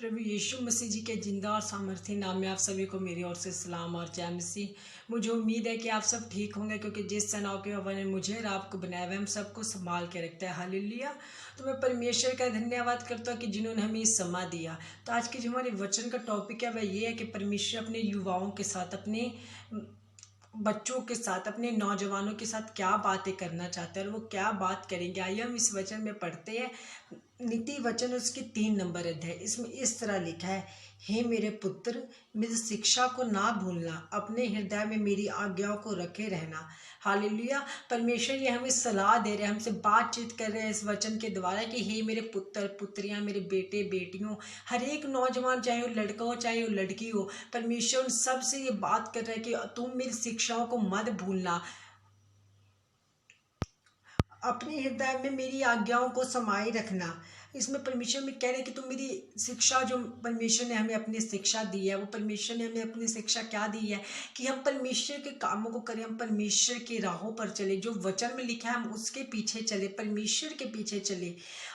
प्रभु यीशु मसीह जी के जिंदा और सामर्थ्य नाम में आप सभी को मेरी ओर से सलाम और जय मसीह। मुझे उम्मीद है कि आप सब ठीक होंगे, क्योंकि जिस तनाव के बाबा ने मुझे और आपको बनाया हुआ हम सबको संभाल के रखता है। हालेलुया। तो मैं परमेश्वर का धन्यवाद करता हूँ कि जिन्होंने हमें इस समा दिया। तो आज के जो हमारे वचन का टॉपिक है वह ये है कि परमेश्वर अपने युवाओं के साथ, अपने बच्चों के साथ, अपने नौजवानों के साथ क्या बातें करना चाहते हैं और वो क्या बात करेंगे। आइए हम इस वचन में पढ़ते हैं। नीति वचन उसके 3 नंबर अध्याय, इसमें इस तरह लिखा है, हे मेरे पुत्र, मेरी शिक्षा को ना भूलना, अपने हृदय में मेरी आज्ञाओं को रखे रहना। हालेलुया। परमेश्वर ये हमें सलाह दे रहे हैं, हमसे बातचीत कर रहे हैं इस वचन के द्वारा कि हे मेरे पुत्र पुत्रियां, मेरे बेटे बेटियों, हर एक नौजवान, चाहे वो लड़का हो चाहे वो लड़की हो, परमेश्वर उन सबसे ये बात कर रहा है कि तुम मेरी शिक्षाओं को मत भूलना, अपने हृदय में मेरी आज्ञाओं को समाये रखना। इसमें परमेश्वर में कह रहे हैं कि तुम मेरी शिक्षा, जो परमेश्वर ने हमें अपनी शिक्षा दी है, वो परमेश्वर ने हमें अपनी शिक्षा क्या दी है कि हम परमेश्वर के कामों को करें, हम परमेश्वर की राहों पर चले, जो वचन में लिखा है हम उसके पीछे चले, परमेश्वर के पीछे चले।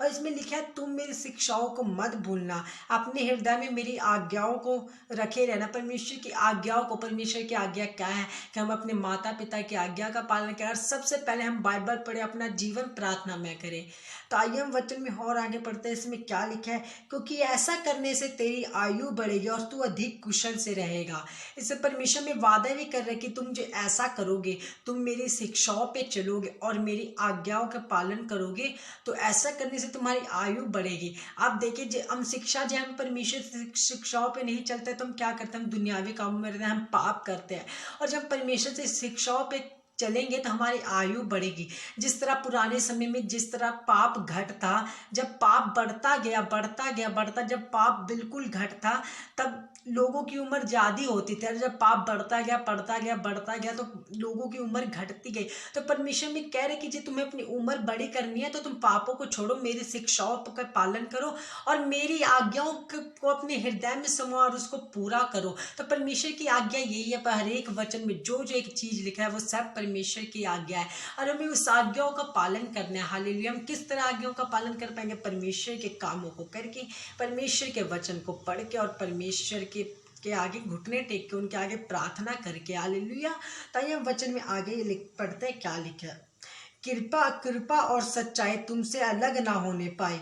और इसमें लिखा है तुम मेरी शिक्षाओं को मत भूलना, अपने हृदय में मेरी आज्ञाओं को रखे रहना। परमेश्वर की आज्ञाओं को, परमेश्वर की आज्ञा क्या है कि हम अपने माता पिता की आज्ञा का पालन करें और सबसे पहले हम बाइबल पढ़े, अपना जीवन प्रार्थना में करें। तो आइए हम वचन में और आगे पढ़ते हैं। इसमें क्या लिखा है, क्योंकि ऐसा करने से तेरी आयु बढ़ेगी और तू अधिक कुशल से रहेगा। इससे परमेश्वर में वादा भी कर रहे हैं कि तुम जो ऐसा करोगे, तुम मेरी शिक्षाओं पे चलोगे और मेरी आज्ञाओं का पालन करोगे, तो ऐसा करने से तुम्हारी आयु बढ़ेगी। आप देखिए, हम शिक्षा जो हम परमेश्वर शिक्षाओं पे नहीं चलते तो हम क्या करते हैं, हम दुनियावी कामों में रहते हैं, हम पाप करते हैं। और जब परमेश्वर से शिक्षाओं पे चलेंगे तो हमारी आयु बढ़ेगी। जिस तरह पुराने समय में जिस तरह पाप घट था, जब पाप बढ़ता गया बढ़ता गया बढ़ता, जब पाप बिल्कुल घट था तब लोगों की उम्र ज़्यादा होती थी, और जब पाप बढ़ता गया बढ़ता गया बढ़ता गया तो लोगों की उम्र घटती गई। तो परमेश्वर में कह रहे कि जी तुम्हें अपनी उम्र बड़ी करनी है तो तुम पापों को छोड़ो, मेरी शिक्षाओं का पालन करो और मेरी आज्ञाओं को अपने हृदय में समाओ और उसको पूरा करो। तो परमेश्वर की आज्ञा यही है, पर हर एक वचन में जो जो एक चीज लिखा है वो सब परमेश्वर की आज्ञा है और हमें उस आज्ञाओं का पालन करना है। हालेलुया। हम किस तरह आज्ञाओं का पालन कर पाएंगे? परमेश्वर के कामों को करके, परमेश्वर के वचन को पढ़ के और परमेश्वर के आगे घुटने टेक के, उनके आगे प्रार्थना करके। हालेलुया। ताकि हम वचन में आगे पढ़ते हैं, क्या लिखा है, कृपा और सच्चाई तुमसे अलग ना होने पाए।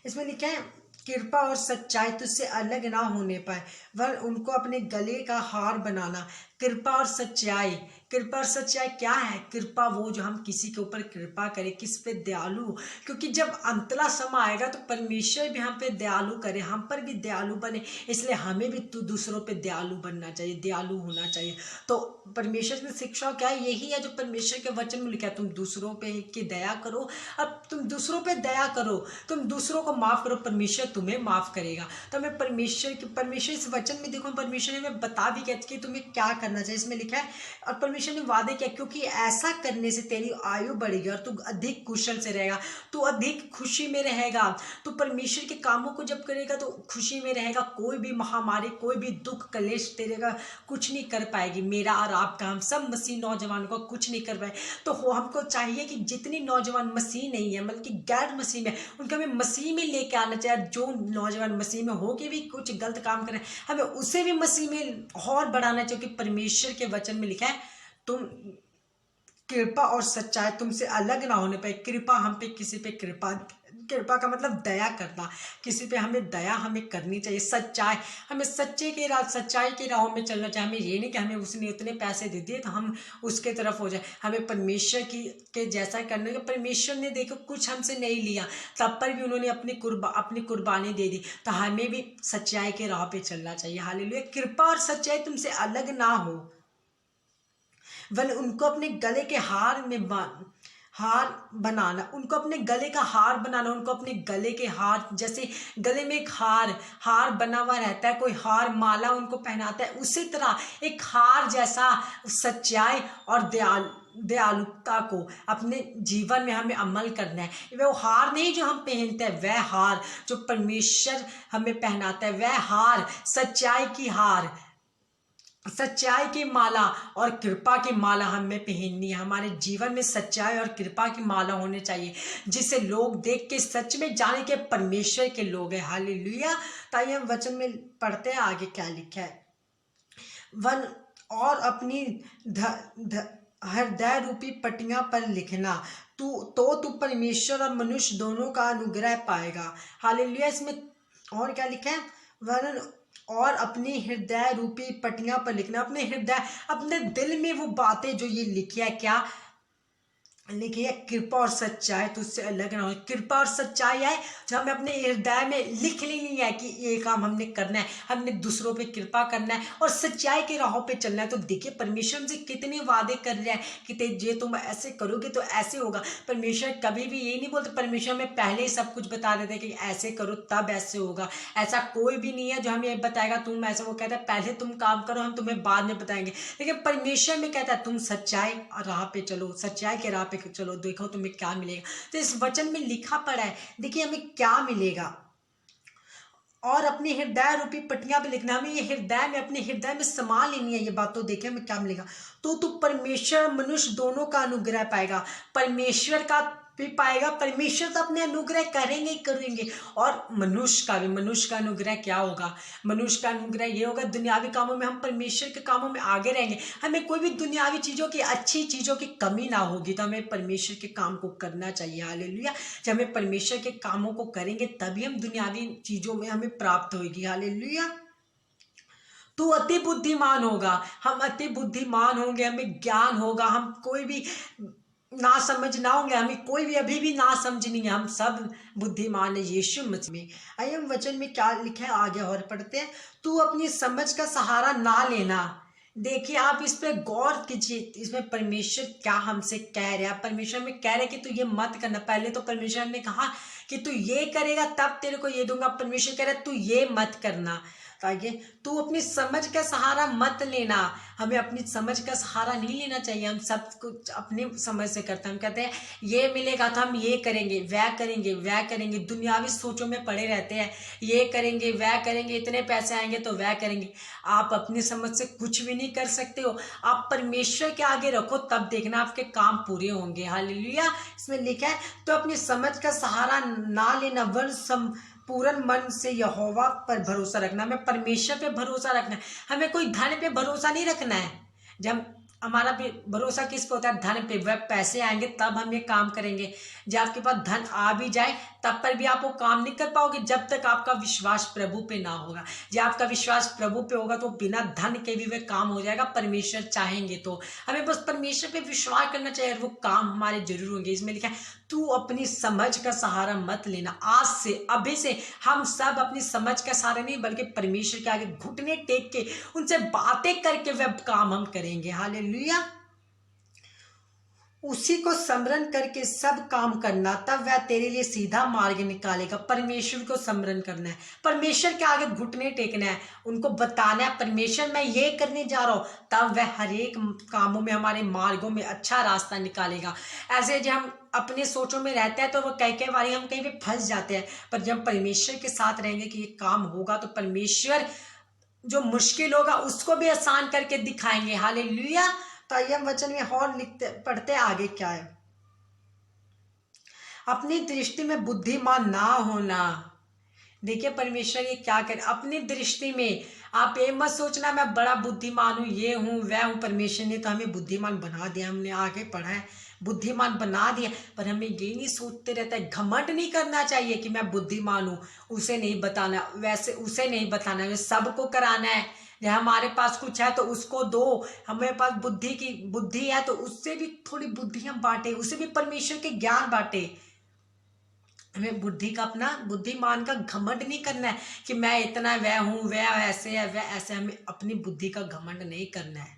इसमें लिखा है कृपा और सच्चाई तुझसे अलग ना होने पाए, वह उनको अपने गले का हार बनाना। कृपा और सच्चाई, कृपा और सच्चाई क्या है? कृपा वो जो हम किसी के ऊपर कृपा करें, किस पे दयालु, क्योंकि जब अंतला समय आएगा तो परमेश्वर भी हम पे दयालु करे, हम पर भी दयालु बने। इसलिए हमें भी दूसरों पे दयालु बनना चाहिए, दयालु होना चाहिए। तो परमेश्वर की शिक्षा क्या है? यही है जो परमेश्वर के वचन में लिखा है, तुम दूसरों पे की दया करो। अब तुम दूसरों पे दया करो, तुम दूसरों को माफ करो, परमेश्वर तुम्हें माफ करेगा। तो हमें परमेश्वर इस वचन में देखो, परमेश्वर ने हमें बता भी कहते कि तुम्हें क्या करना चाहिए। इसमें लिखा है और परमेश्वर ने वादे किया, क्योंकि ऐसा करने से तेरी आयु बढ़ेगी और तू अधिक कुशल से रहेगा, तू अधिक खुशी में रहेगा। तू परमेश्वर के कामों को जब करेगा तो खुशी में रहेगा। कोई भी महामारी, कोई भी दुख कलेश तेरे का कुछ नहीं कर पाएगी। मेरा और आपका, हम सब मसीह नौजवानों को कुछ नहीं कर पाए। तो हमको चाहिए कि जितनी नौजवान मसीह नहीं है, बल्कि गैर मसीह में, उनको हमें मसीह में लेके आना चाहिए। जो नौजवान मसीह में हो के भी कुछ गलत काम करें, हमें उसे भी मसीह में और बढ़ाना चाहिए, कि परमेश्वर के वचन में लिखा है तुम कृपा और सच्चाई तुमसे अलग ना होने पाए। कृपा, हम पे किसी पे कृपा का मतलब दया करना, किसी पे हमें दया हमें करनी चाहिए। सच्चाई, हमें सच्चाई के राहों में चलना चाहिए। हमें ये नहीं कि हमें उसने इतने पैसे दे दिए तो हम उसके तरफ हो जाए। हमें परमेश्वर के जैसा करने का। परमेश्वर ने देखो कुछ हमसे नहीं लिया, तब पर भी उन्होंने अपनी कुर्बानी दे दी। तो हमें भी सच्चाई के राह पे चलना चाहिए। हालेलुया। कृपा और सच्चाई तुमसे अलग ना हो, वह उनको अपने गले के हार बनाना, उनको अपने गले का हार बनाना, उनको अपने गले के हार, जैसे गले में एक हार बना हुआ रहता है, कोई हार माला उनको पहनाता है, उसी तरह एक हार जैसा सच्चाई और दयालुता को अपने जीवन में हमें अमल करना है। वो हार नहीं जो हम पहनते हैं, वह हार जो परमेश्वर हमें पहनाता है, वह हार सच्चाई की हार, सच्चाई की माला और कृपा की माला हमें पहननी है। हमारे जीवन में सच्चाई और कृपा की माला होनी चाहिए, जिसे लोग देख के सच में जाने के परमेश्वर के लोग हैं। हालेलुया। ताइए हम वचन में पढ़ते हैं आगे क्या लिखा है। वन और अपनी हृदय रूपी पट्टियां पर लिखना, तू परमेश्वर और मनुष्य दोनों का अनुग्रह पाएगा। हालेलुया। इसमें और क्या लिखा है, वरन और अपनी हृदय रूपी पट्टियां पर लिखना। अपने हृदय, अपने दिल में वो बातें जो ये लिखी है, क्या लिखी है, कृपा और सच्चाई, तो उससे अलग ना हो। कृपा और सच्चाई है जो हमें अपने हृदय में लिख लेनी है कि ये काम हमने करना है, हमने दूसरों पे कृपा करना है और सच्चाई के राहों पे चलना है। तो देखिए परमेश्वर हमसे कितने वादे कर रहे हैं कि जे तुम ऐसे करोगे तो ऐसे होगा। परमेश्वर कभी भी ये नहीं बोलते, परमेश्वर हमें पहले ही सब कुछ बता देते हैं कि ऐसे करो तब ऐसे होगा। ऐसा कोई भी नहीं है जो हमें बताएगा तुम ऐसे, वो कहता है पहले तुम काम करो, हम तुम्हें बाद में बताएंगे। लेकिन परमेश्वर में कहता है तुम सच्चाई राह पे चलो, सच्चाई के राह पे चलो, देखो तुम्हें क्या मिलेगा। तो इस वचन में लिखा पड़ा है, देखिए हमें क्या मिलेगा। और अपनी हृदय रूपी पट्टियां पे लिखना, हमें ये हृदय में, अपने हृदय में समा लेनी है ये बात। तो देखें हमें क्या मिलेगा, तो तू परमेश्वर और मनुष्य दोनों का अनुग्रह पाएगा। परमेश्वर का भी पाएगा, परमेश्वर तो अपने अनुग्रह करेंगे ही करेंगे, और मनुष्य का भी। मनुष्य का अनुग्रह क्या होगा, मनुष्य का अनुग्रह ये होगा दुनियावी कामों में हम परमेश्वर के कामों में आगे रहेंगे, हमें कोई भी दुनियावी चीज़ों की, अच्छी चीज़ों की कमी ना होगी। तो हमें परमेश्वर के काम को करना चाहिए। हालेलुया। जब हमें परमेश्वर के कामों को करेंगे तभी हम दुनियावी चीज़ों में हमें प्राप्त होगी। हालेलुया। तू अति बुद्धिमान होगा, हम अति बुद्धिमान होंगे, हमें ज्ञान होगा, हम कोई भी ना समझ ना होंगे, हमें कोई भी अभी भी ना समझ नहीं है, हम सब बुद्धिमान है यीशु मसीह में। आइए हम वचन में क्या लिखा है आगे और पढ़ते हैं। तू अपनी समझ का सहारा ना लेना। देखिए आप इस पे गौर कीजिए, इसमें परमेश्वर क्या हमसे कह रहा है। परमेश्वर में कह रहे कि तू ये मत करना। पहले तो परमेश्वर ने कहा कि तू ये करेगा तब तेरे को ये दूंगा। परमेश्वर कह रहा है तू ये मत करना। आगे, तू अपनी समझ का सहारा मत लेना। हमें अपनी समझ का सहारा नहीं लेना चाहिए। हम सब कुछ अपनी समझ से करते हैं। हम कहते हैं ये मिलेगा तो हम ये करेंगे, वह करेंगे, वह करेंगे, दुनियावी सोचों में पड़े रहते हैं। ये करेंगे, वह करेंगे, इतने पैसे आएंगे तो वह करेंगे। आप अपनी समझ से कुछ भी नहीं कर सकते हो। आप परमेश्वर के आगे रखो, तब देखना आपके काम पूरे होंगे। हालेलुया। इसमें लिखा है तो अपनी समझ का सहारा ना लेना, वरन पूर्ण मन से यहोवा पर भरोसा रखना। हमें परमेश्वर पे भरोसा रखना है, हमें कोई धन पे भरोसा नहीं रखना है। जब हमारा भी भरोसा किस पे होता है, धन पे। वह पैसे आएंगे तब हम ये काम करेंगे। जब आपके पास धन आ भी जाए तब पर भी आप वो काम नहीं कर पाओगे जब तक आपका विश्वास प्रभु पे ना होगा। जब आपका विश्वास प्रभु पे होगा तो बिना धन के भी वह काम हो जाएगा, परमेश्वर चाहेंगे तो। हमें बस परमेश्वर पे विश्वास करना चाहिए और वो काम हमारे जरूर होंगे। इसमें लिखा है तू अपनी समझ का सहारा मत लेना। आज से, अभी से हम सब अपनी समझ का सहारा नहीं बल्कि परमेश्वर के आगे घुटने टेक के उनसे बातें करके वह काम हम करेंगे। हालेलुया। उसी को स्मरण करके सब काम करना, तब वह तेरे लिए सीधा मार्ग निकालेगा। परमेश्वर को स्मरण करना है, परमेश्वर के आगे घुटने टेकना है, उनको बताना है परमेश्वर मैं ये करने जा रहा हूँ, तब वह हर एक कामों में, हमारे मार्गों में अच्छा रास्ता निकालेगा। ऐसे जब हम अपने सोचों में रहते हैं तो वो कई बार हम कहीं पे फंस जाते हैं, पर जब परमेश्वर के साथ रहेंगे कि ये काम होगा तो परमेश्वर जो मुश्किल होगा उसको भी आसान करके दिखाएंगे। हालेलुया। तो आइए हम वचन में और लिखते पढ़ते आगे क्या है। अपनी दृष्टि में बुद्धिमान ना होना। देखिए परमेश्वर ये क्या करे, अपनी दृष्टि में आप ये मत सोचना मैं बड़ा बुद्धिमान हूँ, ये हूँ वह हूँ। परमेश्वर ने तो हमें बुद्धिमान बना दिया, हमने आगे पढ़ा है, बुद्धिमान बना दिया। पर हमें ये नहीं सोचते रहता है, घमंड नहीं करना चाहिए कि मैं बुद्धिमान हूँ। उसे नहीं बताना, वैसे उसे नहीं बताना, वे सबको कराना है। जब हमारे पास कुछ है तो उसको दो, हमारे पास बुद्धि है तो उससे भी थोड़ी बुद्धियां बांटे, उसे भी परमेश्वर के ज्ञान बांटे। हमें बुद्धि का, अपना बुद्धिमान का घमंड नहीं करना है कि मैं इतना वह हूं, वह ऐसे है, वह ऐसे। हमें अपनी बुद्धि का घमंड नहीं करना है।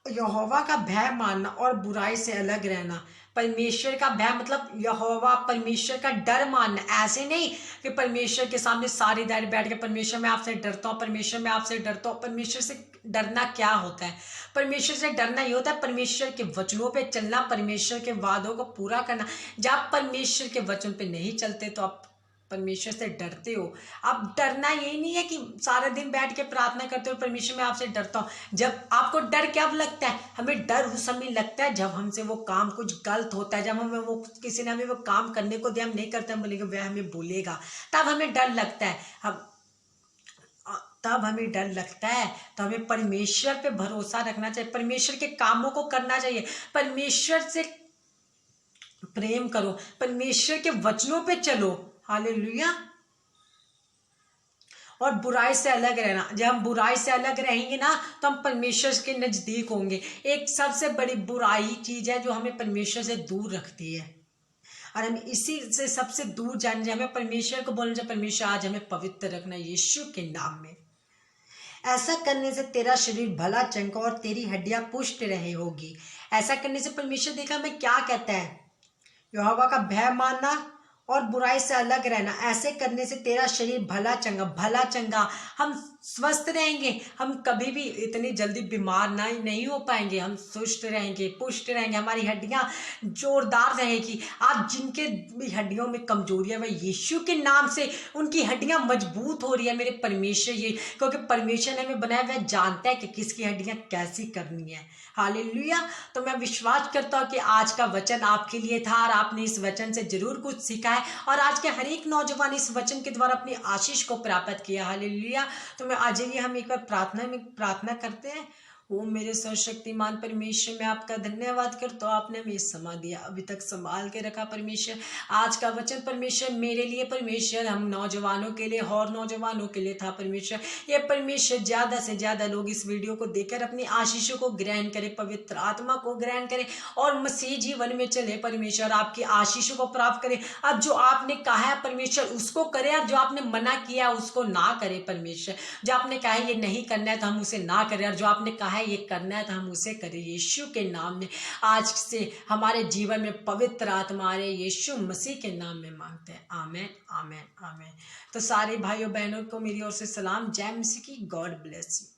यहोवा का भय मानना और बुराई से अलग रहना। परमेश्वर का भय मतलब यहोवा, परमेश्वर का डर मानना। ऐसे नहीं कि परमेश्वर के सामने सारी देर बैठ के परमेश्वर मैं आपसे डरता हूँ, परमेश्वर मैं आपसे डरता हूँ। परमेश्वर से डरना क्या होता है? परमेश्वर से डरना ये होता है परमेश्वर के वचनों पे चलना, परमेश्वर के वादों को पूरा करना। जब आप परमेश्वर के वचन पे नहीं चलते तो आप परमेश्वर से डरते हो। अब डरना यही नहीं है कि सारा दिन बैठ के प्रार्थना करते हो परमेश्वर मैं आपसे डरता हूँ। जब आपको डर कब लगता है? हमें डर उस समय लगता है जब हमसे वो काम कुछ गलत होता है, जब हमें वो किसी ने हमें वो काम करने को दिया, हम नहीं करते, हम बोलेंगे वह हमें बोलेगा, तब हमें डर लगता है। हम तब हमें डर लगता है। तो हमें परमेश्वर पे भरोसा रखना चाहिए, परमेश्वर के कामों को करना चाहिए, परमेश्वर से प्रेम करो, परमेश्वर के वचनों पे चलो। हालेलुया। और बुराई से अलग रहना। जब हम बुराई से अलग रहेंगे ना तो हम परमेश्वर के नजदीक होंगे। एक सबसे बड़ी बुराई चीज है जो हमें परमेश्वर से दूर रखती है, और हम इसी से सबसे दूर जाने जाए। हमें परमेश्वर को बोलना चाहिए, परमेश्वर आज हमें पवित्र रखना यीशु के नाम में। ऐसा करने से तेरा शरीर भला चंगा और तेरी हड्डियां पुष्ट रहे होगी। ऐसा करने से परमेश्वर देखा हमें क्या कहता है, यहोवा का भय मानना और बुराई से अलग रहना। ऐसे करने से तेरा शरीर भला चंगा, हम स्वस्थ रहेंगे, हम कभी भी इतनी जल्दी बीमार नहीं हो पाएंगे, हम सुस्त रहेंगे, पुष्ट रहेंगे, हमारी हड्डियां जोरदार रहेगी। आज जिनके भी हड्डियों में कमजोरी है वह यीशु के नाम से उनकी हड्डियां मजबूत हो रही है मेरे परमेश्वर ये, क्योंकि परमेश्वर ने हमें बनाया, वह जानता है कि किसकी हड्डियां कैसी करनी है। हालेलुया। तो मैं विश्वास करता हूँ कि आज का वचन आपके लिए था और आपने इस वचन से जरूर कुछ सीखा है, और आज के हर एक नौजवान इस वचन के द्वारा अपनी आशीष को प्राप्त किया। हालेलुया। तो मैं आज ही हम एक बार प्रार्थना करते हैं। ओ मेरे सर्वशक्तिमान परमेश्वर, मैं आपका धन्यवाद करता हूँ, आपने हमें समा दिया, अभी तक संभाल के रखा परमेश्वर। आज का वचन परमेश्वर मेरे लिए, परमेश्वर हम नौजवानों के लिए और नौजवानों के लिए था परमेश्वर। ये परमेश्वर ज्यादा से ज्यादा लोग इस वीडियो को देखकर अपनी आशीषों को ग्रहण करें, पवित्र आत्मा को ग्रहण करें और मसीह जीवन में चले परमेश्वर, आपकी आशीषों को प्राप्त करें। अब जो आपने कहा है परमेश्वर उसको करें, और जो आपने मना किया उसको ना करें परमेश्वर। जो आपने कहा है ये नहीं करना है तो हम उसे ना करें, और जो आपने कहा ये करना है तो हम उसे करें यीशु के नाम में। आज से हमारे जीवन में पवित्र आत्मा रहे, यीशु मसीह के नाम में मांगते हैं। आमेन आमेन आमेन। तो सारे भाइयों बहनों को मेरी ओर से सलाम, जय मसीह की। God bless you.